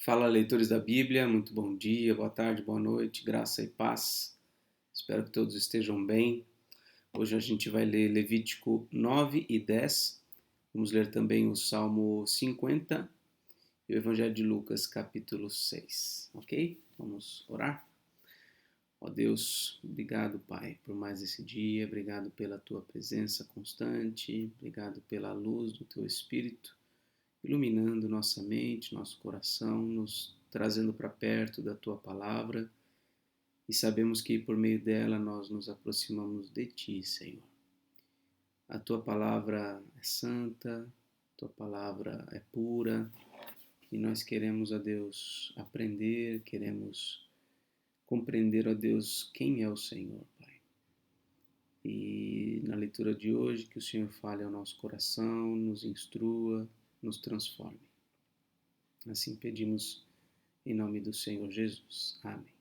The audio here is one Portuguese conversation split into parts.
Fala, leitores da Bíblia, muito bom dia, boa tarde, boa noite, graça e paz. Espero que todos estejam bem. Hoje a gente vai ler Levítico 9 e 10. Vamos ler também o Salmo 50 e o Evangelho de Lucas, capítulo 6. Ok? Vamos orar? Ó Deus, obrigado, Pai, por mais esse dia, obrigado pela tua presença constante, obrigado pela luz do teu Espírito iluminando nossa mente, nosso coração, nos trazendo para perto da Tua Palavra, e sabemos que por meio dela nós nos aproximamos de Ti, Senhor. A Tua Palavra é santa, a Tua Palavra é pura, e nós queremos, ó Deus, aprender, queremos compreender, ó Deus, quem é o Senhor, Pai. E na leitura de hoje, que o Senhor fale ao nosso coração, nos instrua, nos transforme. Assim pedimos em nome do Senhor Jesus. Amém.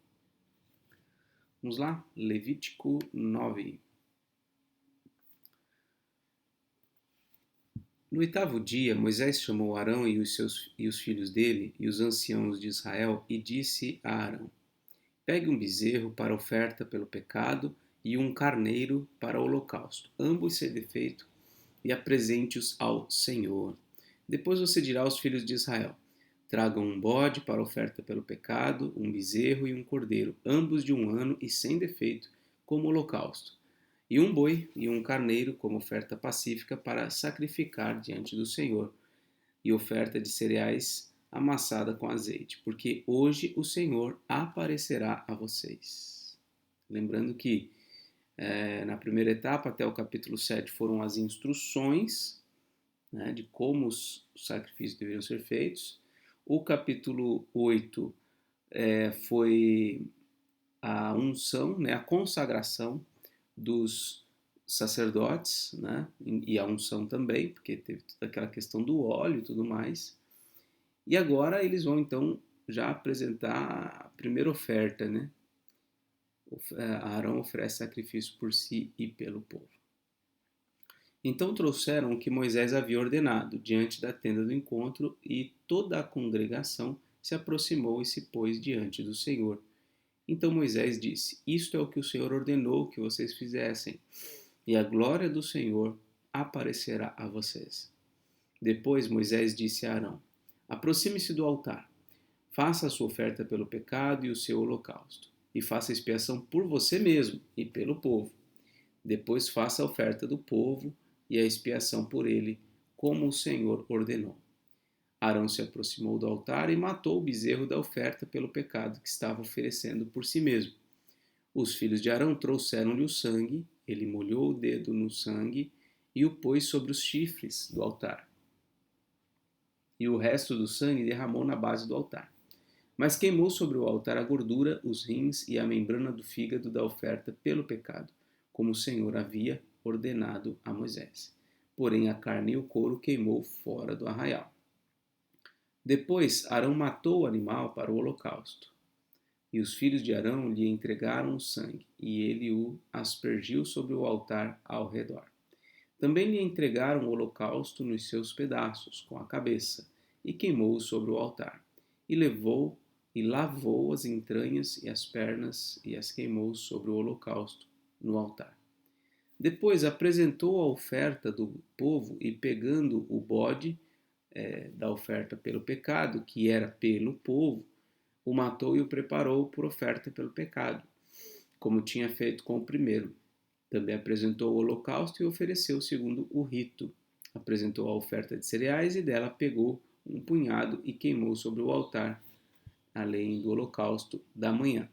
Vamos lá? Levítico 9. No oitavo dia, Moisés chamou Arão e os filhos dele e os anciãos de Israel e disse a Arão: Pegue um bezerro para oferta pelo pecado e um carneiro para o holocausto, ambos sem defeito, e apresente-os ao Senhor. Depois você dirá aos filhos de Israel: Tragam um bode para oferta pelo pecado, um bezerro e um cordeiro, ambos de 1 ano e sem defeito, como holocausto, e um boi e um carneiro como oferta pacífica para sacrificar diante do Senhor, e oferta de cereais amassada com azeite, porque hoje o Senhor aparecerá a vocês. Lembrando que na primeira etapa, até o capítulo 7, foram as instruções, né, de como os sacrifícios deveriam ser feitos. O capítulo 8 foi a unção, né, a consagração dos sacerdotes, né, e a unção também, porque teve toda aquela questão do óleo e tudo mais. E agora eles vão então já apresentar a primeira oferta, né? Arão oferece sacrifício por si e pelo povo. Então trouxeram o que Moisés havia ordenado diante da tenda do encontro, e toda a congregação se aproximou e se pôs diante do Senhor. Então Moisés disse: Isto é o que o Senhor ordenou que vocês fizessem, e a glória do Senhor aparecerá a vocês. Depois Moisés disse a Arão: Aproxime-se do altar, faça a sua oferta pelo pecado e o seu holocausto, e faça expiação por você mesmo e pelo povo. Depois faça a oferta do povo e a expiação por ele, como o Senhor ordenou. Arão se aproximou do altar e matou o bezerro da oferta pelo pecado que estava oferecendo por si mesmo. Os filhos de Arão trouxeram-lhe o sangue, ele molhou o dedo no sangue e o pôs sobre os chifres do altar. E o resto do sangue derramou na base do altar. Mas queimou sobre o altar a gordura, os rins e a membrana do fígado da oferta pelo pecado, como o Senhor havia ordenado a Moisés. Porém a carne e o couro queimou fora do arraial. Depois Arão matou o animal para o holocausto. E os filhos de Arão lhe entregaram o sangue, e ele o aspergiu sobre o altar ao redor. Também lhe entregaram o holocausto nos seus pedaços, com a cabeça, e queimou-o sobre o altar. E levou e lavou as entranhas e as pernas, e as queimou sobre o holocausto no altar. Depois apresentou a oferta do povo, e pegando o bode da oferta pelo pecado, que era pelo povo, o matou e o preparou por oferta pelo pecado, como tinha feito com o primeiro. Também apresentou o holocausto e ofereceu segundo o rito. Apresentou a oferta de cereais e dela pegou um punhado e queimou sobre o altar, além do holocausto da manhã.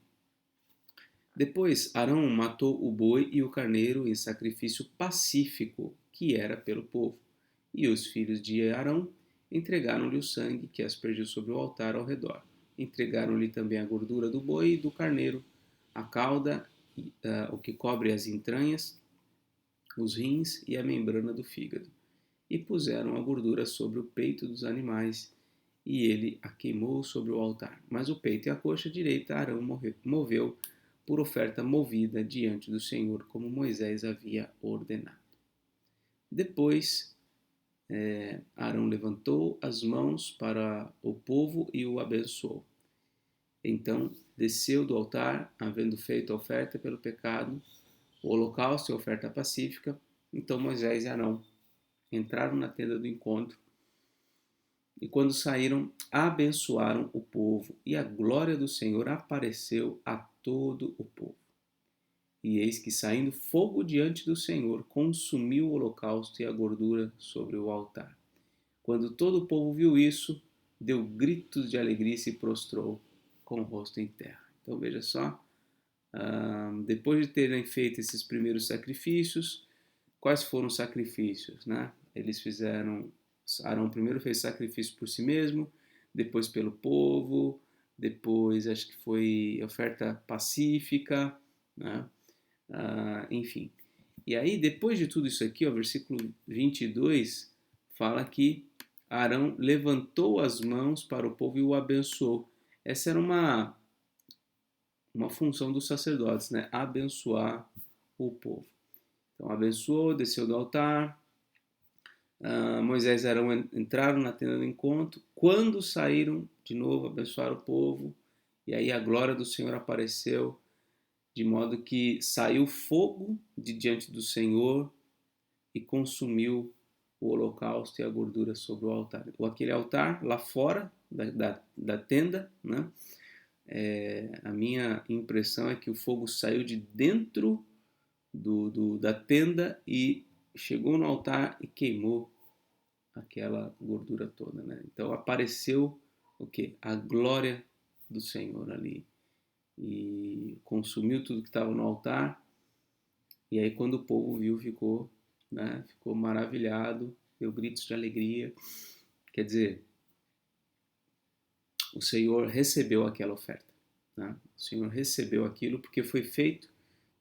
Depois Arão matou o boi e o carneiro em sacrifício pacífico, que era pelo povo. E os filhos de Arão entregaram-lhe o sangue que aspergiu sobre o altar ao redor. Entregaram-lhe também a gordura do boi e do carneiro, a cauda, o que cobre as entranhas, os rins e a membrana do fígado. E puseram a gordura sobre o peito dos animais, e ele a queimou sobre o altar. Mas o peito e a coxa direita Arão moveu por oferta movida diante do Senhor, como Moisés havia ordenado. Depois Arão levantou as mãos para o povo e o abençoou. Então desceu do altar, havendo feito a oferta pelo pecado, o holocausto e a oferta pacífica. Então Moisés e Arão entraram na tenda do encontro e, quando saíram, abençoaram o povo, e a glória do Senhor apareceu a todo o povo. E eis que, saindo fogo diante do Senhor, consumiu o holocausto e a gordura sobre o altar. Quando todo o povo viu isso, deu gritos de alegria e se prostrou com o rosto em terra. Então veja só, depois de terem feito esses primeiros sacrifícios, quais foram os sacrifícios, né? Eles fizeram, Arão primeiro fez sacrifício por si mesmo, depois pelo povo, depois acho que foi oferta pacífica, né? Enfim. E aí, depois de tudo isso aqui, o versículo 22 fala que Arão levantou as mãos para o povo e o abençoou. Essa era uma função dos sacerdotes, né? Abençoar o povo. Então, abençoou, desceu do altar. Moisés e Arão entraram na tenda do encontro. Quando saíram, de novo, abençoaram o povo. E aí a glória do Senhor apareceu, de modo que saiu fogo de diante do Senhor e consumiu o holocausto e a gordura sobre o altar. Aquele altar lá fora da tenda, né? A minha impressão é que o fogo saiu de dentro da tenda e chegou no altar e queimou aquela gordura toda, né? Então apareceu o quê? A glória do Senhor ali, e consumiu tudo que estava no altar. E aí, quando o povo viu, ficou, né, ficou maravilhado, deu gritos de alegria. Quer dizer, o Senhor recebeu aquela oferta, né? O Senhor recebeu aquilo porque foi feito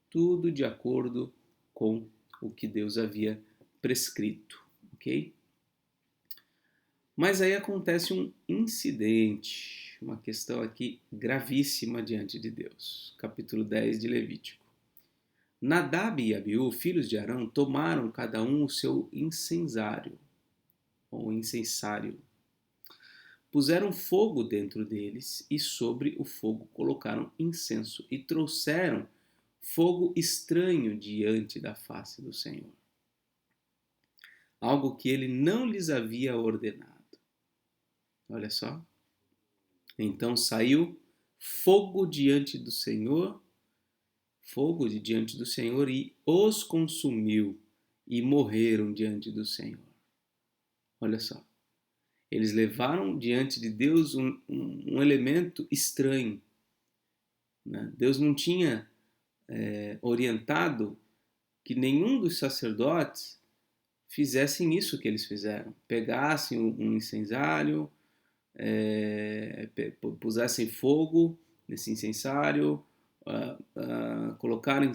tudo de acordo com o que Deus havia prescrito, ok? Mas aí acontece um incidente, uma questão aqui gravíssima diante de Deus. Capítulo 10 de Levítico. Nadab e Abiú, filhos de Arão, tomaram cada um o seu incensário, ou incensário. Puseram fogo dentro deles e sobre o fogo colocaram incenso e trouxeram fogo estranho diante da face do Senhor, algo que ele não lhes havia ordenado. Olha só. Então saiu fogo diante do Senhor, fogo de diante do Senhor, e os consumiu, e morreram diante do Senhor. Olha só. Eles levaram diante de Deus um elemento estranho, né? Deus não tinha orientado que nenhum dos sacerdotes fizessem isso que eles fizeram. Pegassem um incensário, pusessem fogo nesse incensário, colocarem,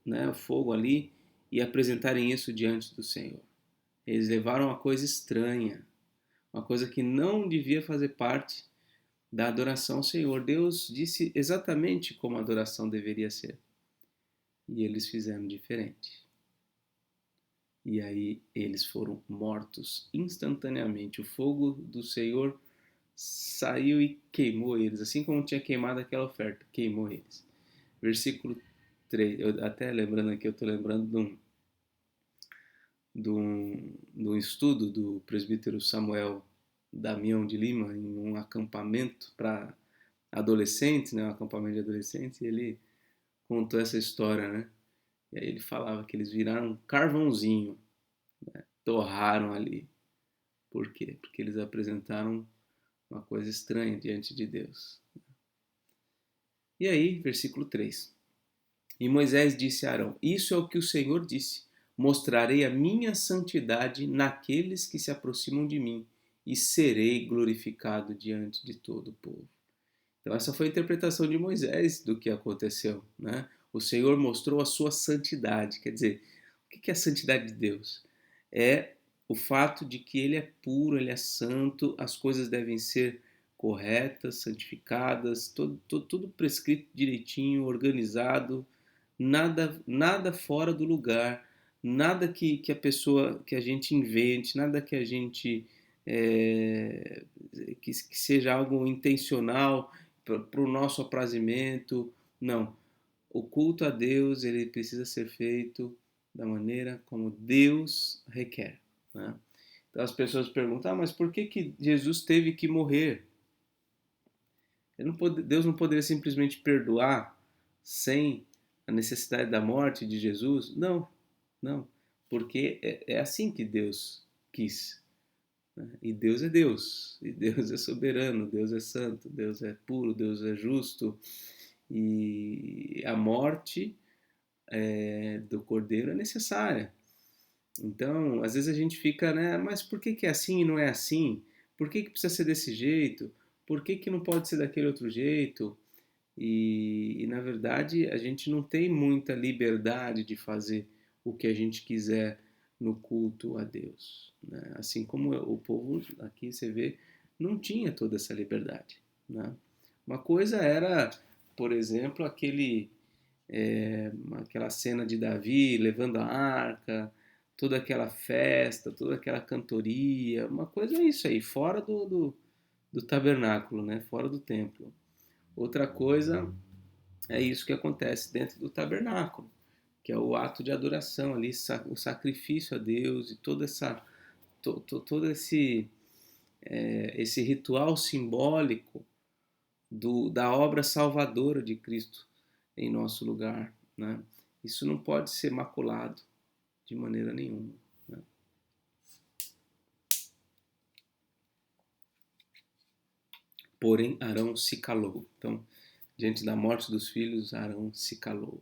né, fogo ali e apresentarem isso diante do Senhor. Eles levaram uma coisa estranha, uma coisa que não devia fazer parte da adoração ao Senhor. Deus disse exatamente como a adoração deveria ser. E eles fizeram diferente. E aí eles foram mortos instantaneamente. O fogo do Senhor saiu e queimou eles, assim como tinha queimado aquela oferta, queimou eles. Versículo 3, eu até lembrando aqui, eu estou lembrando de um estudo do presbítero Samuel Damião de Lima, em um acampamento para adolescentes, né, um acampamento de adolescentes, e ele contou essa história, né? E aí ele falava que eles viraram um carvãozinho, né? Torraram ali. Por quê? Porque eles apresentaram uma coisa estranha diante de Deus. E aí, versículo 3. E Moisés disse a Arão: Isso é o que o Senhor disse: mostrarei a minha santidade naqueles que se aproximam de mim, e serei glorificado diante de todo o povo. Então essa foi a interpretação de Moisés do que aconteceu, né? O Senhor mostrou a sua santidade. Quer dizer, o que é a santidade de Deus? É o fato de que Ele é puro, Ele é santo, as coisas devem ser corretas, santificadas, tudo prescrito direitinho, organizado, nada fora do lugar, nada que a pessoa, que a gente invente, nada que a gente é, que seja algo intencional para o nosso aprazimento. Não. O culto a Deus ele precisa ser feito da maneira como Deus requer. Né? Então as pessoas perguntam, mas por que Jesus teve que morrer? Deus não poderia simplesmente perdoar sem a necessidade da morte de Jesus? Não, não, porque é assim que Deus quis. Né? E Deus é Deus, e Deus é soberano, Deus é santo, Deus é puro, Deus é justo. E a morte do cordeiro é necessária. Então, às vezes a gente fica, né? Mas por que é assim e não é assim? Por que precisa ser desse jeito? Por que não pode ser daquele outro jeito? Na verdade, a gente não tem muita liberdade de fazer o que a gente quiser no culto a Deus. Né? Assim como o povo, aqui você vê, não tinha toda essa liberdade. Né? Uma coisa era, por exemplo, aquela cena de Davi levando a arca, toda aquela festa, toda aquela cantoria. Uma coisa é isso aí, fora do tabernáculo, né? Fora do templo. Outra coisa é isso que acontece dentro do tabernáculo, que é o ato de adoração ali, o sacrifício a Deus e todo esse ritual simbólico da obra salvadora de Cristo em nosso lugar. Né? Isso não pode ser maculado de maneira nenhuma. Né? Porém, Arão se calou. Então, diante da morte dos filhos, Arão se calou.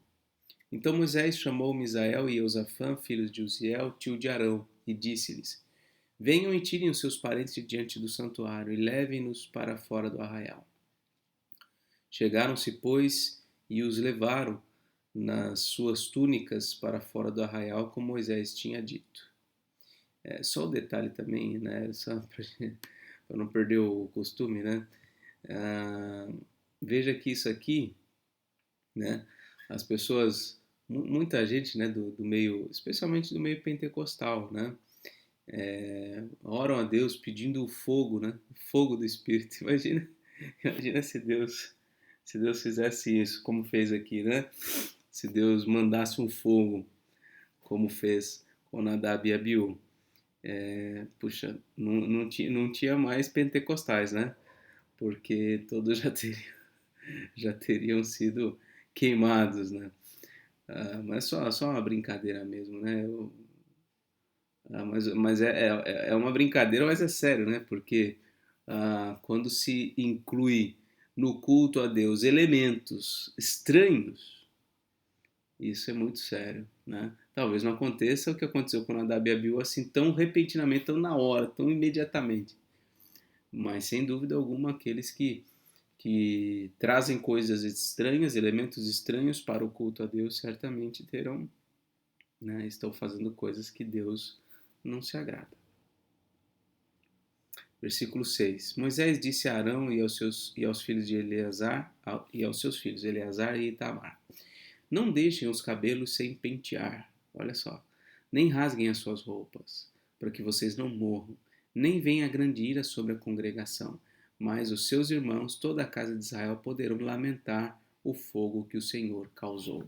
Então Moisés chamou Misael e Eusafã, filhos de Uziel, tio de Arão, e disse-lhes: Venham e tirem os seus parentes de diante do santuário e levem-nos para fora do arraial. Chegaram-se, pois, e os levaram nas suas túnicas para fora do arraial, como Moisés tinha dito. Só o detalhe também, né? Só para não perder o costume, né? Veja que isso aqui, né? As pessoas, muita gente, né, do meio, especialmente do meio pentecostal, né? Oram a Deus pedindo o fogo, né? O fogo do Espírito. Imagina se Deus fizesse isso, como fez aqui, né? Se Deus mandasse um fogo, como fez com Nadab e Abiú. Puxa, não tinha mais pentecostais, né? Porque todos já teriam sido queimados, né? Mas só uma brincadeira mesmo, né? Mas é uma brincadeira, mas é sério, né? Porque quando se inclui no culto a Deus elementos estranhos, isso é muito sério, né? Talvez não aconteça o que aconteceu com Nadab e Abiú assim tão repentinamente, tão na hora, tão imediatamente. Mas sem dúvida alguma aqueles que trazem coisas estranhas, elementos estranhos para o culto a Deus, certamente terão, né, estão fazendo coisas que Deus não se agrada. Versículo 6. Moisés disse a Arão e aos filhos de Eleazar, e aos seus filhos Eleazar e Itamar: Não deixem os cabelos sem pentear, olha só, nem rasguem as suas roupas, para que vocês não morram, nem venha grande ira sobre a congregação, mas os seus irmãos, toda a casa de Israel, poderão lamentar o fogo que o Senhor causou.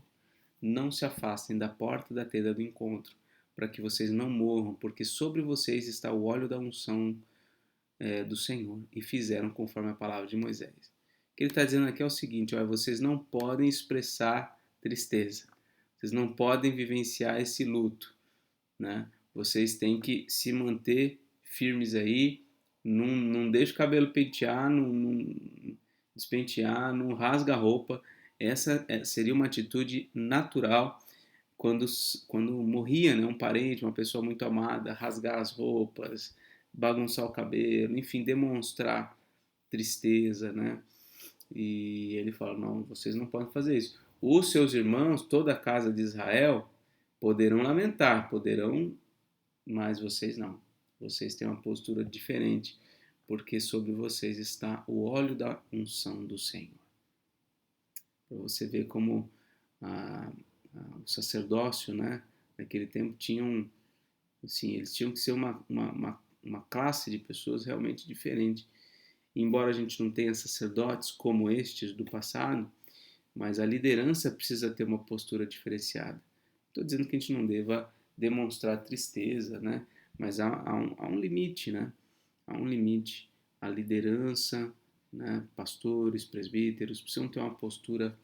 Não se afastem da porta da tenda do encontro, para que vocês não morram, porque sobre vocês está o óleo da unção do Senhor, e fizeram conforme a palavra de Moisés. O que ele está dizendo aqui é o seguinte: olha, vocês não podem expressar tristeza, vocês não podem vivenciar esse luto, né? Vocês têm que se manter firmes aí, não deixa o cabelo pentear, não despentear, não rasga a roupa. Essa seria uma atitude natural quando morria, né, um parente, uma pessoa muito amada, rasgar as roupas, bagunçar o cabelo, enfim, demonstrar tristeza, né? E ele fala: não, vocês não podem fazer isso. Os seus irmãos, toda a casa de Israel, poderão lamentar, mas vocês não. Vocês têm uma postura diferente, porque sobre vocês está o óleo da unção do Senhor. Para você ver como o sacerdócio, né, Naquele tempo assim, eles tinham que ser uma classe de pessoas realmente diferente. Embora a gente não tenha sacerdotes como estes do passado, mas a liderança precisa ter uma postura diferenciada. Estou dizendo que a gente não deva demonstrar tristeza, né? Mas há um limite, né? Há um limite. A liderança, né? Pastores, presbíteros, precisam ter uma postura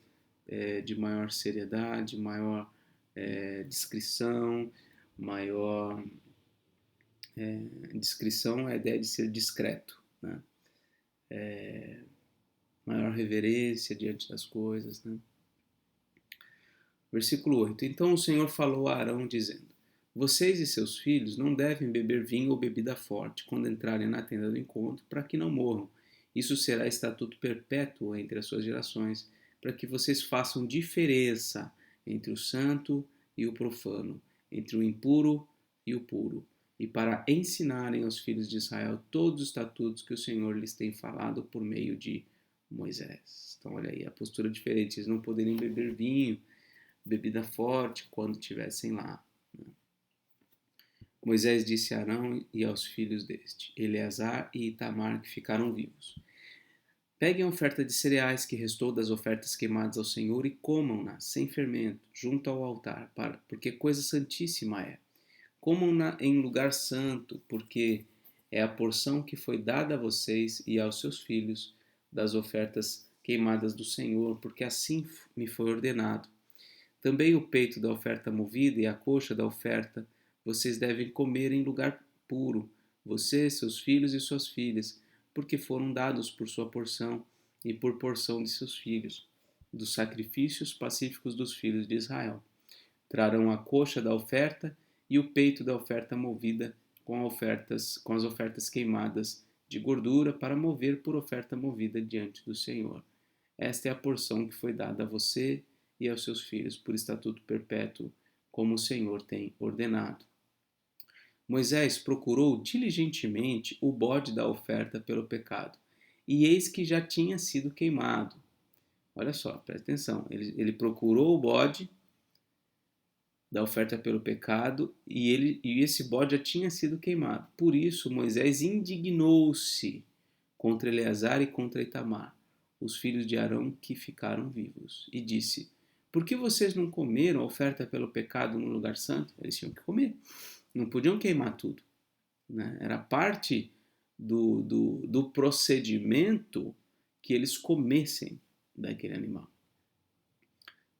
de maior seriedade, maior discrição, maior discrição é a ideia de ser discreto, né? Maior reverência diante das coisas, né? Versículo 8. Então o Senhor falou a Arão, dizendo: Vocês e seus filhos não devem beber vinho ou bebida forte quando entrarem na tenda do encontro, para que não morram. Isso será estatuto perpétuo entre as suas gerações, para que vocês façam diferença entre o santo e o profano, entre o impuro e o puro, e para ensinarem aos filhos de Israel todos os estatutos que o Senhor lhes tem falado por meio de Moisés. Então, olha aí, a postura diferente. Eles não poderiam beber vinho, bebida forte, quando estivessem lá. Moisés disse a Arão e aos filhos deste, Eleazar e Itamar, que ficaram vivos: Peguem a oferta de cereais que restou das ofertas queimadas ao Senhor e comam-na, sem fermento, junto ao altar, porque coisa santíssima é. Comam-na em lugar santo, porque é a porção que foi dada a vocês e aos seus filhos das ofertas queimadas do Senhor, porque assim me foi ordenado. Também o peito da oferta movida e a coxa da oferta vocês devem comer em lugar puro, você, seus filhos e suas filhas, porque foram dados por sua porção e por porção de seus filhos, dos sacrifícios pacíficos dos filhos de Israel. Trarão a coxa da oferta e o peito da oferta movida com as ofertas queimadas de gordura para mover por oferta movida diante do Senhor. Esta é a porção que foi dada a você e aos seus filhos por estatuto perpétuo, como o Senhor tem ordenado. Moisés procurou diligentemente o bode da oferta pelo pecado, e eis que já tinha sido queimado. Olha só, presta atenção. Ele procurou o bode da oferta pelo pecado e esse bode já tinha sido queimado. Por isso, Moisés indignou-se contra Eleazar e contra Itamar, os filhos de Arão que ficaram vivos, e disse: Por que vocês não comeram a oferta pelo pecado no lugar santo? Eles tinham que comer, não podiam queimar tudo, né? Era parte do procedimento que eles comessem daquele animal,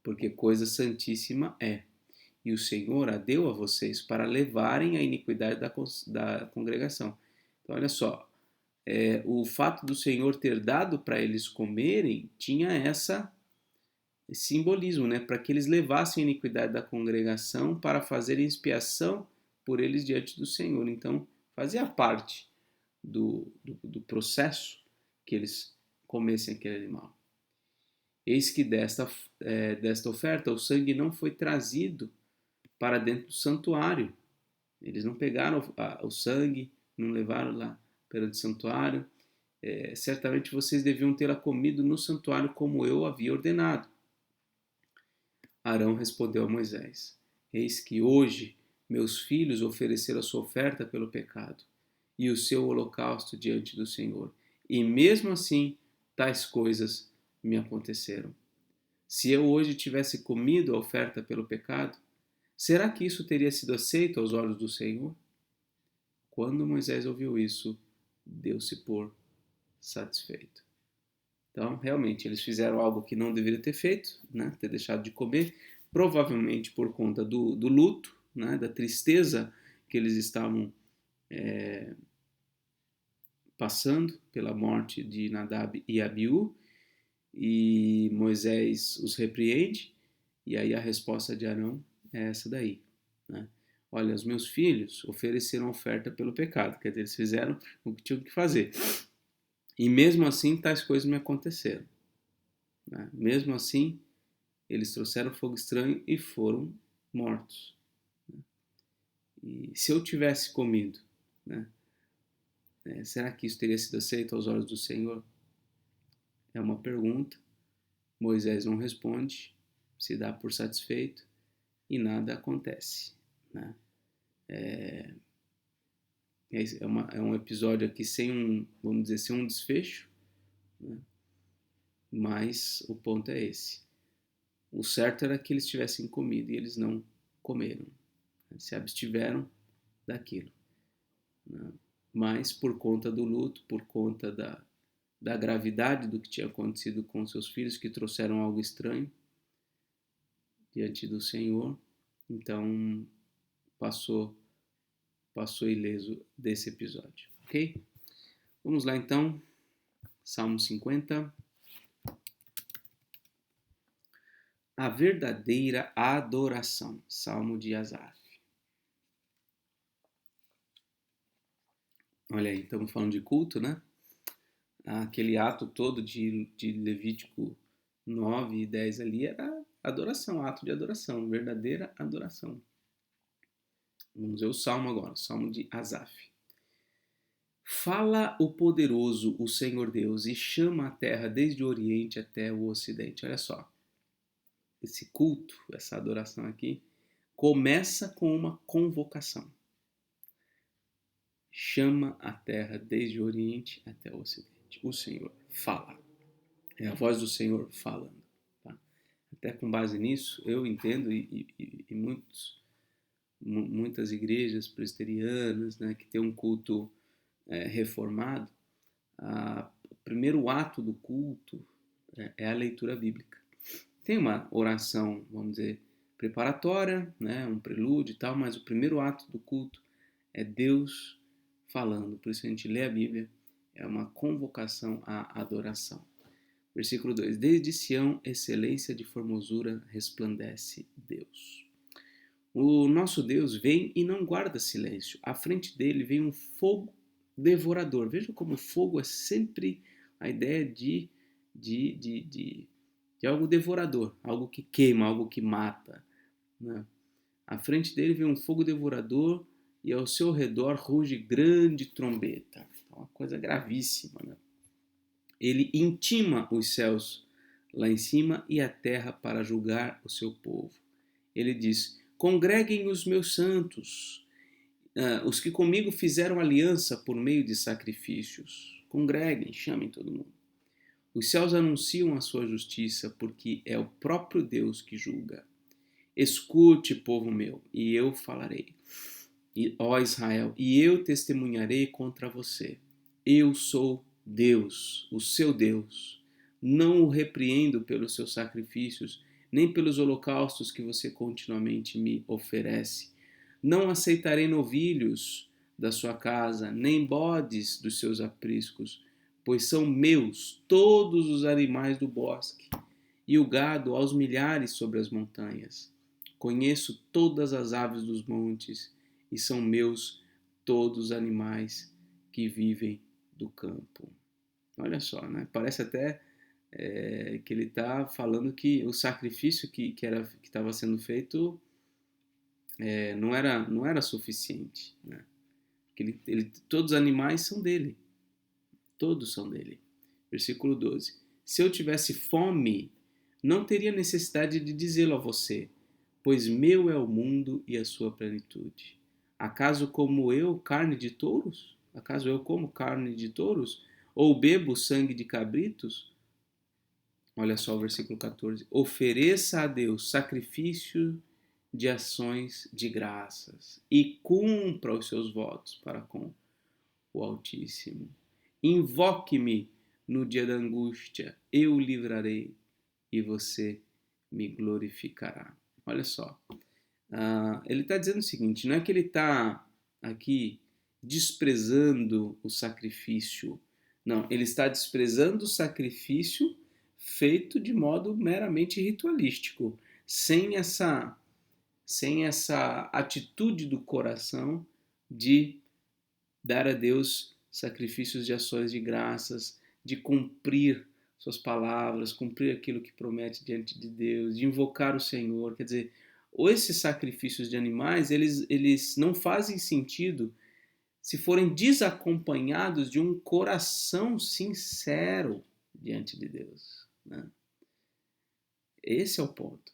porque coisa santíssima é. E o Senhor a deu a vocês para levarem a iniquidade da congregação. Então, olha só, o fato do Senhor ter dado para eles comerem tinha esse simbolismo, né? Para que eles levassem a iniquidade da congregação para fazerem expiação por eles diante do Senhor. Então, fazia parte do processo que eles comessem aquele animal. Eis que desta oferta o sangue não foi trazido para dentro do santuário. Eles não pegaram o sangue, não levaram lá perante o santuário. Certamente vocês deviam tê-la comido no santuário como eu havia ordenado. Arão respondeu a Moisés: Eis que hoje meus filhos ofereceram a sua oferta pelo pecado e o seu holocausto diante do Senhor. E mesmo assim, tais coisas me aconteceram. Se eu hoje tivesse comido a oferta pelo pecado, será que isso teria sido aceito aos olhos do Senhor? Quando Moisés ouviu isso, deu-se por satisfeito. Então, realmente, eles fizeram algo que não deveriam ter feito, né? Ter deixado de comer, provavelmente por conta do luto, né? Da tristeza que eles estavam passando pela morte de Nadab e Abiú, e Moisés os repreende, e aí a resposta de Arão é essa daí, né? Olha, os meus filhos ofereceram oferta pelo pecado, quer dizer, eles fizeram o que tinham que fazer. E mesmo assim, tais coisas me aconteceram, né? Mesmo assim, eles trouxeram fogo estranho e foram mortos. E se eu tivesse comido, né? Será que isso teria sido aceito aos olhos do Senhor? É uma pergunta. Moisés não responde, se dá por satisfeito e nada acontece. né? É um episódio aqui sem vamos dizer, sem um desfecho, né? Mas o ponto é esse. O certo era que eles tivessem comido e eles não comeram, né? Se abstiveram daquilo, né? Mas por conta do luto, por conta da gravidade do que tinha acontecido com seus filhos, que trouxeram algo estranho diante do Senhor, então passou ileso desse episódio, ok? Vamos lá então, Salmo 50. A verdadeira adoração, Salmo de Asaf. Olha aí, estamos falando de culto, né? Aquele ato todo de Levítico 9 e 10 ali era adoração, ato de adoração, verdadeira adoração. Vamos ver o Salmo agora, o Salmo de Asaf. Fala o poderoso, o Senhor Deus, e chama a terra desde o Oriente até o Ocidente. Olha só, esse culto, essa adoração aqui, começa com uma convocação. Chama a terra desde o Oriente até o Ocidente. O Senhor fala. É a voz do Senhor falando. Tá? Até com base nisso, eu entendo, e muitas igrejas presbiterianas, né, que tem um culto reformado, o primeiro ato do culto é a leitura bíblica. Tem uma oração, vamos dizer, preparatória, né, um prelúdio e tal, mas o primeiro ato do culto é Deus falando. Por isso a gente lê a Bíblia, é uma convocação à adoração. Versículo 2: Desde Sião, excelência de formosura, resplandece Deus. O nosso Deus vem e não guarda silêncio. À frente dele vem um fogo devorador. Veja como o fogo é sempre a ideia de algo devorador, algo que queima, algo que mata, né? À frente dele vem um fogo devorador e ao seu redor ruge grande trombeta. Uma coisa gravíssima, né? Ele intima os céus lá em cima e a terra para julgar o seu povo. Ele diz: congreguem os meus santos, os que comigo fizeram aliança por meio de sacrifícios. Congreguem, chamem todo mundo. Os céus anunciam a sua justiça, porque é o próprio Deus que julga. Escute, povo meu, e eu falarei. Ó Israel, e eu testemunharei contra você. Eu sou Deus, o seu Deus. Não o repreendo pelos seus sacrifícios, nem pelos holocaustos que você continuamente me oferece. Não aceitarei novilhos da sua casa, nem bodes dos seus apriscos, pois são meus todos os animais do bosque, e o gado aos milhares sobre as montanhas. Conheço todas as aves dos montes, e são meus todos os animais que vivem do campo. Olha só, né? Parece até que ele está falando que o sacrifício que estava sendo feito não era suficiente, né? Que todos os animais são dele, todos são dele. Versículo 12. Se eu tivesse fome, não teria necessidade de dizê-lo a você, pois meu é o mundo e a sua plenitude. Acaso como eu carne de touros? Acaso eu como carne de touros? Ou bebo sangue de cabritos? Olha só o versículo 14. Ofereça a Deus sacrifício de ações de graças e cumpra os seus votos para com o Altíssimo. Invoque-me no dia da angústia, eu o livrarei e você me glorificará. Olha só, ele está dizendo o seguinte, não é que ele está aqui desprezando o sacrifício, não, ele está desprezando o sacrifício feito de modo meramente ritualístico, sem essa atitude do coração de dar a Deus sacrifícios de ações de graças, de cumprir suas palavras, cumprir aquilo que promete diante de Deus, de invocar o Senhor. Quer dizer, ou esses sacrifícios de animais, eles não fazem sentido se forem desacompanhados de um coração sincero diante de Deus, né? Esse é o ponto.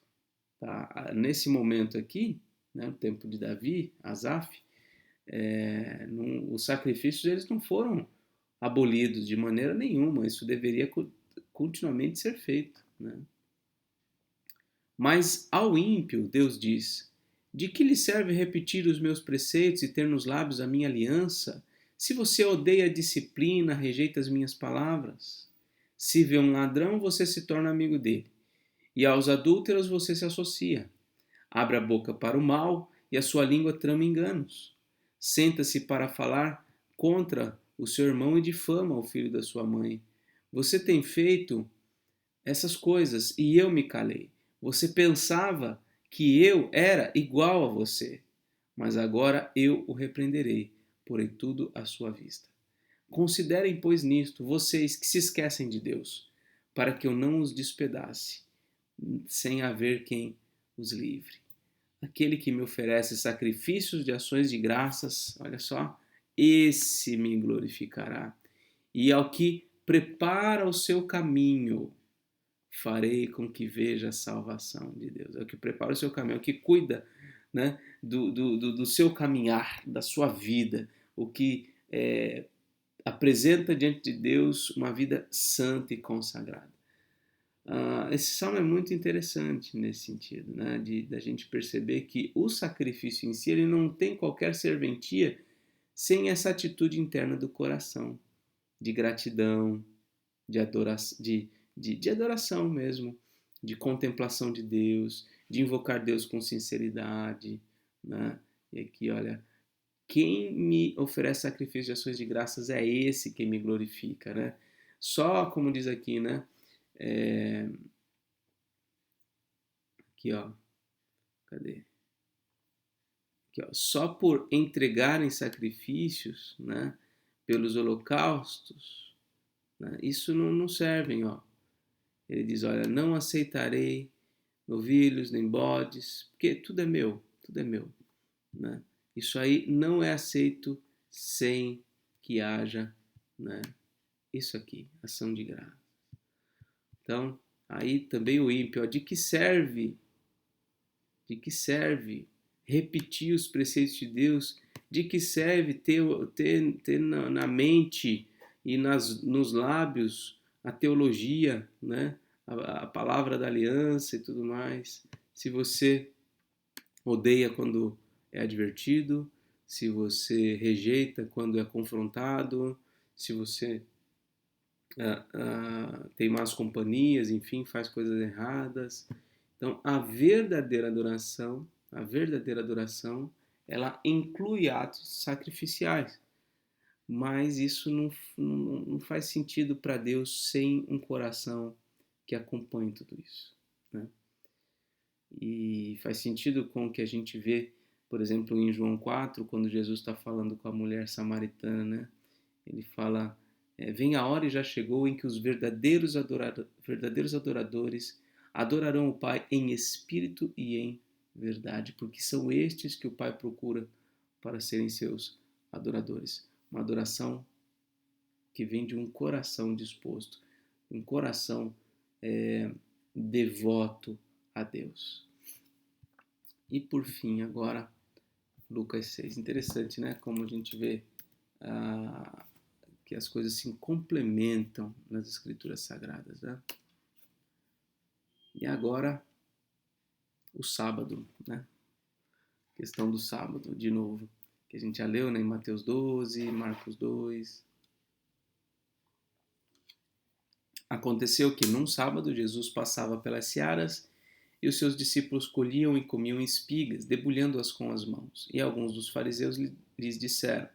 Tá? Nesse momento aqui, né, no tempo de Davi, Asaf, os sacrifícios eles não foram abolidos de maneira nenhuma, isso deveria continuamente ser feito, né? Mas ao ímpio, Deus diz: de que lhe serve repetir os meus preceitos e ter nos lábios a minha aliança, se você odeia a disciplina, rejeita as minhas palavras? Se vê um ladrão, você se torna amigo dele, e aos adúlteros você se associa. Abre a boca para o mal e a sua língua trama enganos. Senta-se para falar contra o seu irmão e difama o filho da sua mãe. Você tem feito essas coisas e eu me calei. Você pensava que eu era igual a você, mas agora eu o repreenderei, porei tudo à sua vista. Considerem, pois, nisto, vocês que se esquecem de Deus, para que eu não os despedace, sem haver quem os livre. Aquele que me oferece sacrifícios de ações de graças, olha só, esse me glorificará. E ao que prepara o seu caminho, farei com que veja a salvação de Deus. É o que prepara o seu caminho, é o que cuida, né, do seu caminhar, da sua vida, o que apresenta diante de Deus uma vida santa e consagrada. Esse salmo é muito interessante nesse sentido, né, da gente perceber que o sacrifício em si ele não tem qualquer serventia sem essa atitude interna do coração, de gratidão, de adoração, de adoração mesmo, de contemplação de Deus, de invocar Deus com sinceridade, né? E aqui, olha, quem me oferece sacrifício de ações de graças é esse quem me glorifica, né? Só, como diz aqui, né? Aqui, ó, cadê? Aqui, ó, só por entregarem sacrifícios, né? Pelos holocaustos, né? Isso não servem, ó. Ele diz, olha, não aceitarei novilhos nem bodes, porque tudo é meu, né? Isso aí não é aceito sem que haja, né, isso aqui, ação de graça. Então, aí também o ímpio, ó, de que serve repetir os preceitos de Deus, de que serve ter na mente e nos lábios a teologia, né? A palavra da aliança e tudo mais, se você odeia quando é advertido, se você rejeita quando é confrontado, se você tem más companhias, enfim, faz coisas erradas. Então, a verdadeira adoração, ela inclui atos sacrificiais, mas isso não faz sentido para Deus sem um coração que acompanhe tudo isso, né? E faz sentido com o que a gente vê, por exemplo, em João 4, quando Jesus está falando com a mulher samaritana, né? Ele fala, vem a hora e já chegou em que os verdadeiros adoradores adorarão o Pai em espírito e em verdade, porque são estes que o Pai procura para serem seus adoradores. Uma adoração que vem de um coração disposto, um coração devoto a Deus. E por fim, agora, Lucas 6. Interessante, né? Como a gente vê que as coisas se complementam nas Escrituras Sagradas, né? E agora, o sábado, né? Questão do sábado, de novo, que a gente já leu, né, em Mateus 12, Marcos 2. Aconteceu que num sábado Jesus passava pelas searas e os seus discípulos colhiam e comiam espigas, debulhando-as com as mãos. E alguns dos fariseus lhes disseram: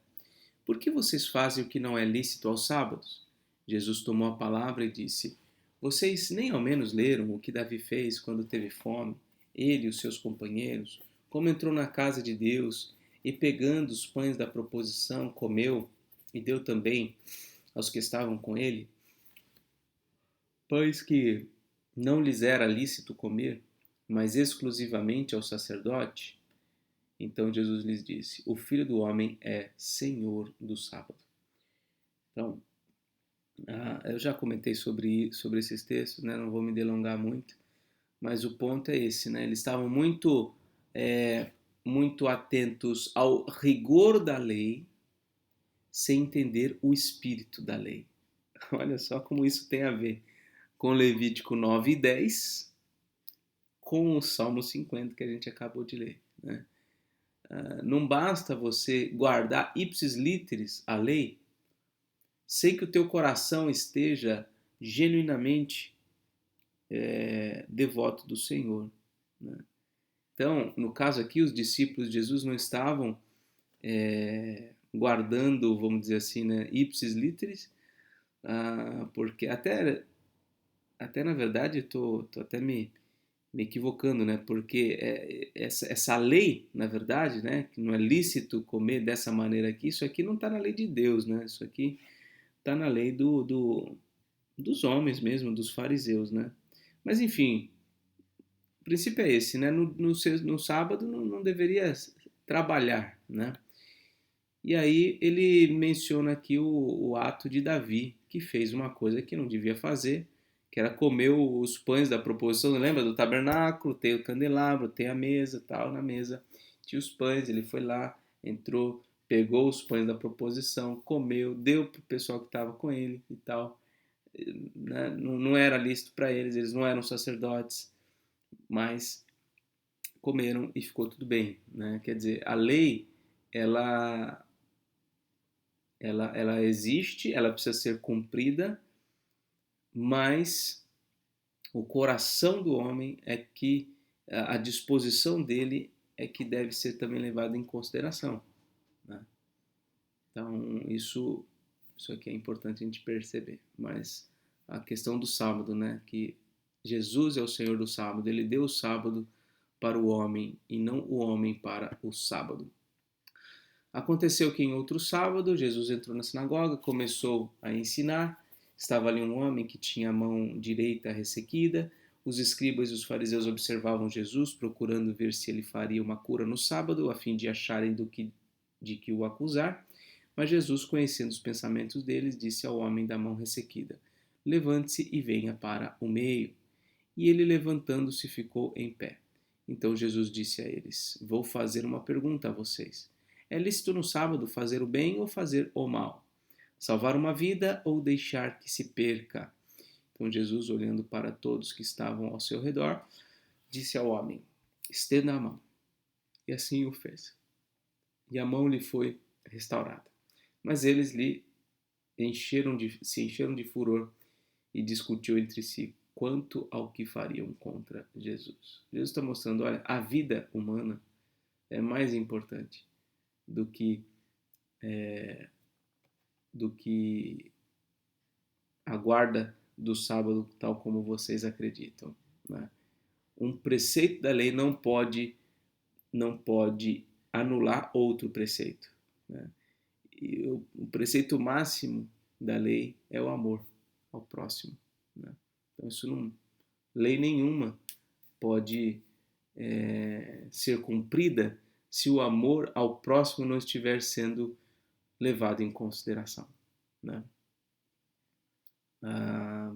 por que vocês fazem o que não é lícito aos sábados? Jesus tomou a palavra e disse: vocês nem ao menos leram o que Davi fez quando teve fome, ele e os seus companheiros, como entrou na casa de Deus e, pegando os pães da proposição, comeu e deu também aos que estavam com ele? Pães que não lhes era lícito comer, mas exclusivamente ao sacerdote? Então Jesus lhes disse: o Filho do Homem é Senhor do sábado. Então, eu já comentei sobre esses textos, né? Não vou me delongar muito, mas o ponto é esse, né? Eles estavam muito muito atentos ao rigor da lei, sem entender o espírito da lei. Olha só como isso tem a ver com Levítico 9 e 10, com o Salmo 50 que a gente acabou de ler, né? Não basta você guardar ipsis literis a lei, sem que o teu coração esteja genuinamente devoto do Senhor, né? Então, no caso aqui, os discípulos de Jesus não estavam guardando, vamos dizer assim, né, ipsis literis, porque até na verdade estou até me equivocando, né? Porque essa lei, na verdade, né, que não é lícito comer dessa maneira aqui, isso aqui não está na lei de Deus, né? Isso aqui está na lei dos homens mesmo, dos fariseus, né? Mas enfim, o princípio é esse, né? No sábado não deveria trabalhar, né? E aí ele menciona aqui o ato de Davi, que fez uma coisa que não devia fazer, que era comer os pães da proposição. Lembra do tabernáculo? Tem o candelabro, tem a mesa, tal, na mesa tinha os pães, ele foi lá, entrou, pegou os pães da proposição, comeu, deu para o pessoal que estava com ele e tal. Né? Não era lícito para eles não eram sacerdotes, mas comeram e ficou tudo bem, né? Quer dizer, a lei, ela ela existe, ela precisa ser cumprida, mas o coração do homem é que a disposição dele é que deve ser também levada em consideração, né? Então isso aqui é importante a gente perceber. Mas a questão do sábado, né? Que Jesus é o Senhor do sábado, ele deu o sábado para o homem e não o homem para o sábado. Aconteceu que em outro sábado, Jesus entrou na sinagoga, começou a ensinar. Estava ali um homem que tinha a mão direita ressequida. Os escribas e os fariseus observavam Jesus, procurando ver se ele faria uma cura no sábado, a fim de acharem de que o acusar. Mas Jesus, conhecendo os pensamentos deles, disse ao homem da mão ressequida: Levante-se e venha para o meio. E ele, levantando-se, ficou em pé. Então Jesus disse a eles: Vou fazer uma pergunta a vocês. É lícito no sábado fazer o bem ou fazer o mal? Salvar uma vida ou deixar que se perca? Então Jesus, olhando para todos que estavam ao seu redor, disse ao homem: Estenda a mão. E assim o fez. E a mão lhe foi restaurada. Mas eles se encheram de furor e discutiu entre si quanto ao que fariam contra Jesus. Jesus está mostrando, olha, a vida humana é mais importante do que a guarda do sábado, tal como vocês acreditam, né? Um preceito da lei não pode anular outro preceito, né? E o preceito máximo da lei é o amor ao próximo, né? Então isso não, lei nenhuma pode ser cumprida se o amor ao próximo não estiver sendo levado em consideração, né?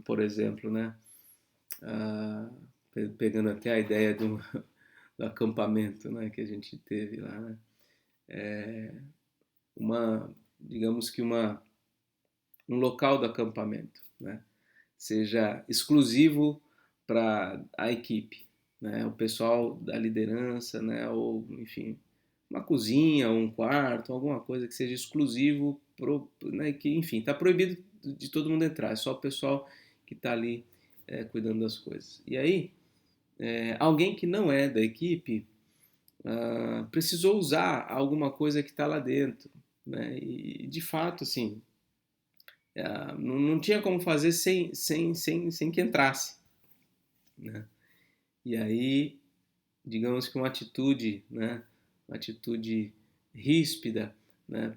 Por exemplo, né? Pegando até a ideia do acampamento, né, que a gente teve lá, né? Digamos que um local do acampamento, né, seja exclusivo para a equipe, né, o pessoal da liderança, né, ou enfim, uma cozinha, um quarto, alguma coisa que seja exclusivo, né, que enfim, está proibido de todo mundo entrar, é só o pessoal que está ali cuidando das coisas. E aí, alguém que não é da equipe precisou usar alguma coisa que está lá dentro, né? E de fato, assim, não tinha como fazer sem que entrasse, né? E aí, digamos que uma atitude, né? Uma atitude ríspida, né?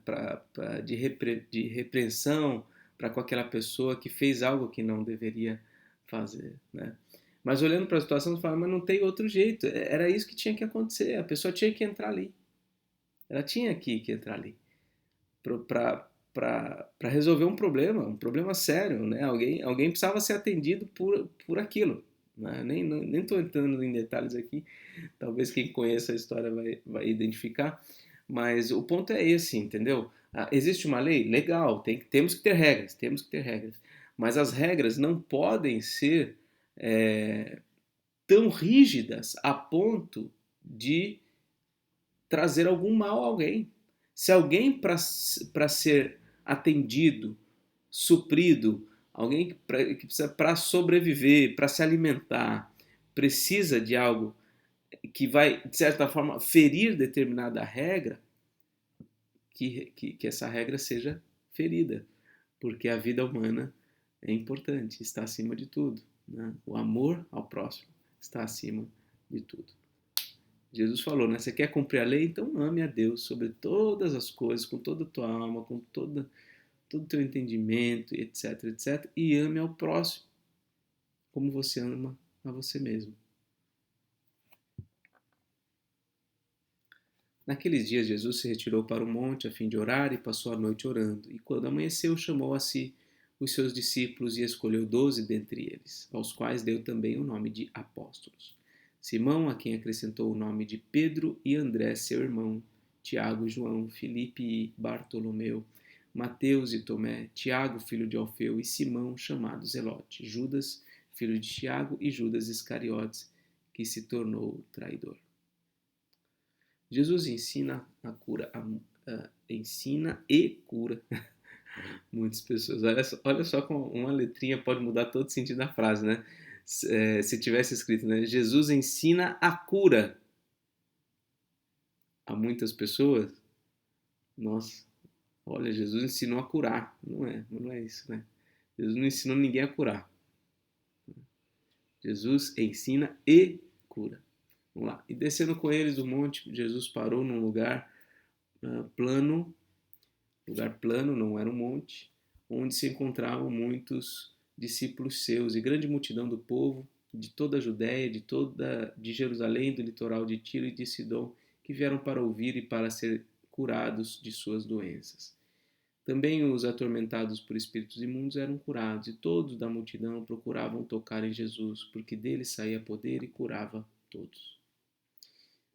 De repreensão para com aquela pessoa que fez algo que não deveria fazer, né? Mas olhando para a situação, você fala, mas não tem outro jeito. Era isso que tinha que acontecer. A pessoa tinha que entrar ali. Ela tinha que entrar ali para resolver um problema sério, né? Alguém precisava ser atendido por aquilo, né? Nem estou entrando em detalhes aqui, talvez quem conheça a história vai identificar, mas o ponto é esse, entendeu? Existe uma lei? Legal, temos que ter regras, temos que ter regras, mas as regras não podem ser é, tão rígidas a ponto de trazer algum mal a alguém. Se alguém, para ser atendido, suprido, alguém que precisa para sobreviver, para se alimentar, precisa de algo que vai, de certa forma, ferir determinada regra, que essa regra seja ferida, porque a vida humana é importante, está acima de tudo. Né? O amor ao próximo está acima de tudo. Jesus falou, né? Você quer cumprir a lei? Então ame a Deus sobre todas as coisas, com toda a tua alma, com todo o teu entendimento, etc, etc. E ame ao próximo como você ama a você mesmo. Naqueles dias, Jesus se retirou para o monte a fim de orar e passou a noite orando. E quando amanheceu, chamou a si os seus discípulos e escolheu 12 dentre eles, aos quais deu também o nome de apóstolos. Simão, a quem acrescentou o nome de Pedro, e André, seu irmão, Tiago, João, Filipe e Bartolomeu, Mateus e Tomé, Tiago, filho de Alfeu, e Simão, chamado Zelote, Judas, filho de Tiago, e Judas Iscariotes, que se tornou traidor. Jesus ensina a cura, ensina e cura muitas pessoas. Olha só como uma letrinha pode mudar todo o sentido da frase, né? Se tivesse escrito, né? Jesus ensina a cura a muitas pessoas. Nossa, olha, Jesus ensinou a curar. Não é isso, né? Jesus não ensinou ninguém a curar. Jesus ensina e cura. Vamos lá. E descendo com eles do monte, Jesus parou num lugar plano, não era um monte, onde se encontravam muitos discípulos seus e grande multidão do povo de toda a Judéia, de Jerusalém, do litoral de Tiro e de Sidom, que vieram para ouvir e para ser curados de suas doenças. Também os atormentados por espíritos imundos eram curados, e todos da multidão procuravam tocar em Jesus, porque dele saía poder e curava todos.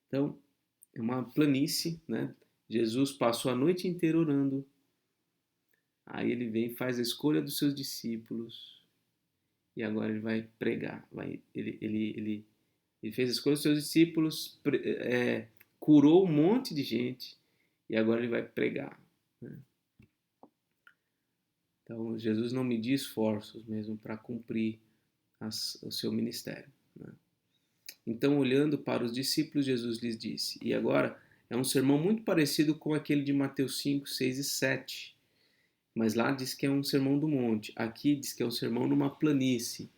Então, é uma planície, né? Jesus passou a noite inteira orando. Aí ele vem, faz a escolha dos seus discípulos e agora ele vai pregar. Ele fez a escolha dos seus discípulos, curou um monte de gente e agora ele vai pregar. Né? Então Jesus não media esforços mesmo para cumprir o seu ministério. Né? Então, olhando para os discípulos, Jesus lhes disse, e agora é um sermão muito parecido com aquele de Mateus 5, 6 e 7. Mas lá diz que é um sermão do monte. Aqui diz que é um sermão numa planície.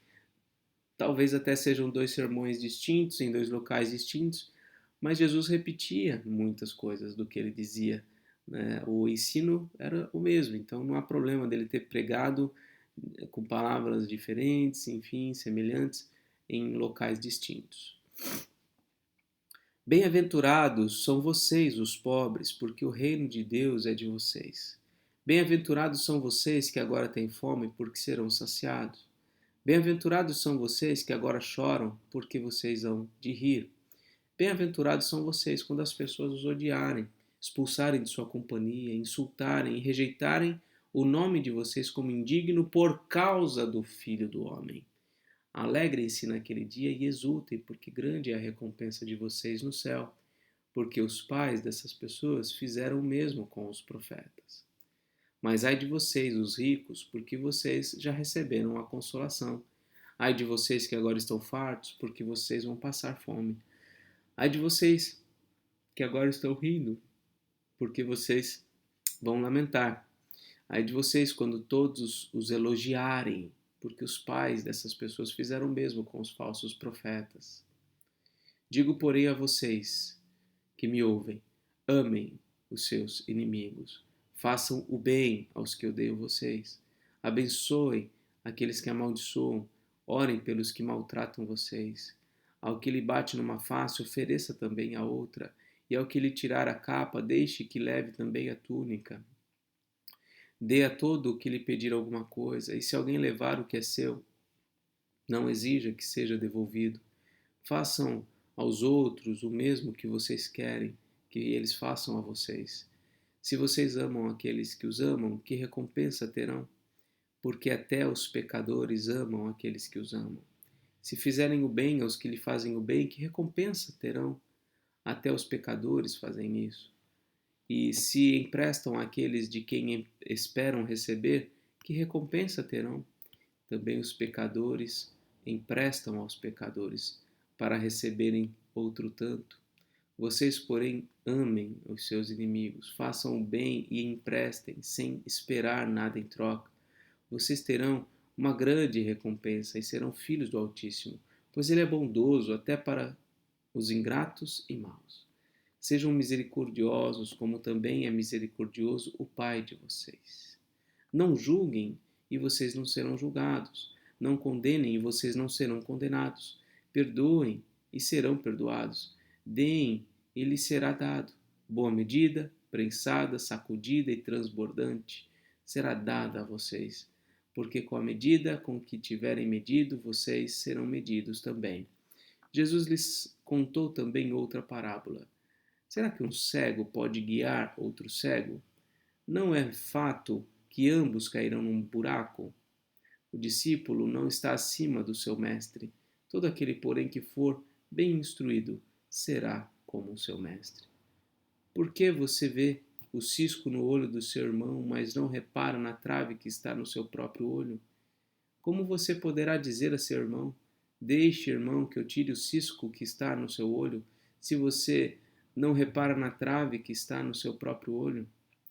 Talvez até sejam dois sermões distintos, em dois locais distintos, mas Jesus repetia muitas coisas do que ele dizia. Né? O ensino era o mesmo, então não há problema dele ter pregado com palavras diferentes, enfim, semelhantes, em locais distintos. Bem-aventurados são vocês, os pobres, porque o reino de Deus é de vocês. Bem-aventurados são vocês que agora têm fome, porque serão saciados. Bem-aventurados são vocês que agora choram, porque vocês hão de rir. Bem-aventurados são vocês quando as pessoas os odiarem, expulsarem de sua companhia, insultarem e rejeitarem o nome de vocês como indigno por causa do Filho do Homem. Alegrem-se naquele dia e exultem, porque grande é a recompensa de vocês no céu, porque os pais dessas pessoas fizeram o mesmo com os profetas. Mas ai de vocês, os ricos, porque vocês já receberam a consolação. Ai de vocês que agora estão fartos, porque vocês vão passar fome. Ai de vocês que agora estão rindo, porque vocês vão lamentar. Ai de vocês quando todos os elogiarem, porque os pais dessas pessoas fizeram o mesmo com os falsos profetas. Digo, porém, a vocês que me ouvem, amem os seus inimigos. Façam o bem aos que odeiam vocês. Abençoem aqueles que amaldiçoam. Orem pelos que maltratam vocês. Ao que lhe bate numa face, ofereça também a outra. E ao que lhe tirar a capa, deixe que leve também a túnica. Dê a todo o que lhe pedir alguma coisa. E se alguém levar o que é seu, Não exija que seja devolvido. Façam aos outros o mesmo que vocês querem que eles façam a vocês. Se vocês amam aqueles que os amam, que recompensa terão? Porque até os pecadores amam aqueles que os amam. Se fizerem o bem aos que lhe fazem o bem, que recompensa terão? Até os pecadores fazem isso. E se emprestam àqueles de quem esperam receber, que recompensa terão? Também os pecadores emprestam aos pecadores, para receberem outro tanto. Vocês, porém, amem os seus inimigos, façam o bem e emprestem, sem esperar nada em troca. Vocês terão uma grande recompensa e serão filhos do Altíssimo, pois ele é bondoso até para os ingratos e maus. Sejam misericordiosos, como também é misericordioso o Pai de vocês. Não julguem, e vocês não serão julgados. Não condenem, e vocês não serão condenados. Perdoem, e serão perdoados. Deem, e lhes será dado. Boa medida, prensada, sacudida e transbordante, será dada a vocês. Porque com a medida com que tiverem medido, vocês serão medidos também. Jesus lhes contou também outra parábola. Será que um cego pode guiar outro cego? Não é fato que ambos cairão num buraco? O discípulo não está acima do seu mestre. Todo aquele, porém, que for bem instruído será como o seu mestre. Por que você vê o cisco no olho do seu irmão, mas não repara na trave que está no seu próprio olho? Como você poderá dizer a seu irmão: Deixe, irmão, que eu tire o cisco que está no seu olho, se você não repara na trave que está no seu próprio olho?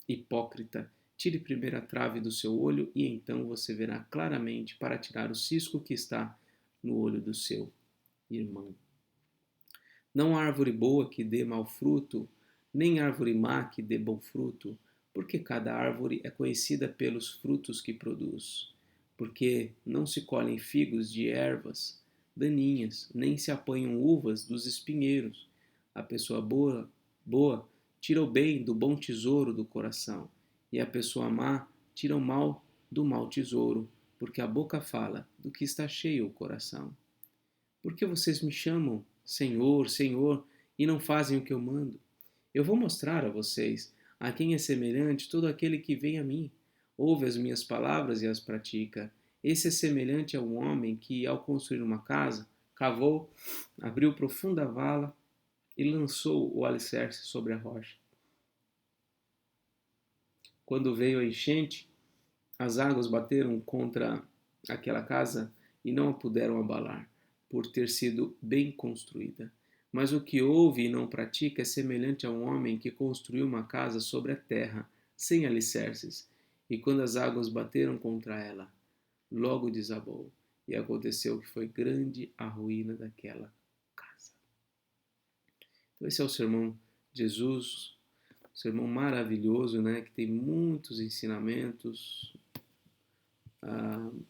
Hipócrita, tire primeiro a trave do seu olho e então você verá claramente para tirar o cisco que está no olho do seu irmão. Não há árvore boa que dê mau fruto, nem árvore má que dê bom fruto, porque cada árvore é conhecida pelos frutos que produz. Porque não se colhem figos de ervas daninhas, nem se apanham uvas dos espinheiros. A pessoa boa tira o bem do bom tesouro do coração, e a pessoa má tira o mal do mau tesouro, porque a boca fala do que está cheio o coração. Por que vocês me chamam Senhor, Senhor, e não fazem o que eu mando? Eu vou mostrar a vocês a quem é semelhante todo aquele que vem a mim, ouve as minhas palavras e as pratica. Esse é semelhante a um homem que, ao construir uma casa, cavou, abriu profunda vala e lançou o alicerce sobre a rocha. Quando veio a enchente, as águas bateram contra aquela casa e não a puderam abalar, por ter sido bem construída. Mas o que ouve e não pratica é semelhante a um homem que construiu uma casa sobre a terra, sem alicerces, e quando as águas bateram contra ela, logo desabou, e aconteceu que foi grande a ruína daquela casa. Então esse é o sermão de Jesus, um sermão maravilhoso, né, que tem muitos ensinamentos.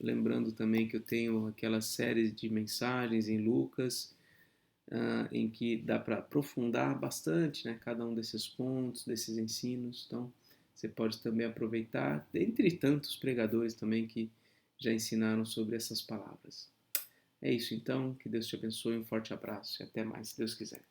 Lembrando também que eu tenho aquela série de mensagens em Lucas, em que dá para aprofundar bastante, né, cada um desses pontos, desses ensinos. Então, você pode também aproveitar, dentre tantos pregadores também que já ensinaram sobre essas palavras. É isso então, que Deus te abençoe, um forte abraço e até mais, se Deus quiser.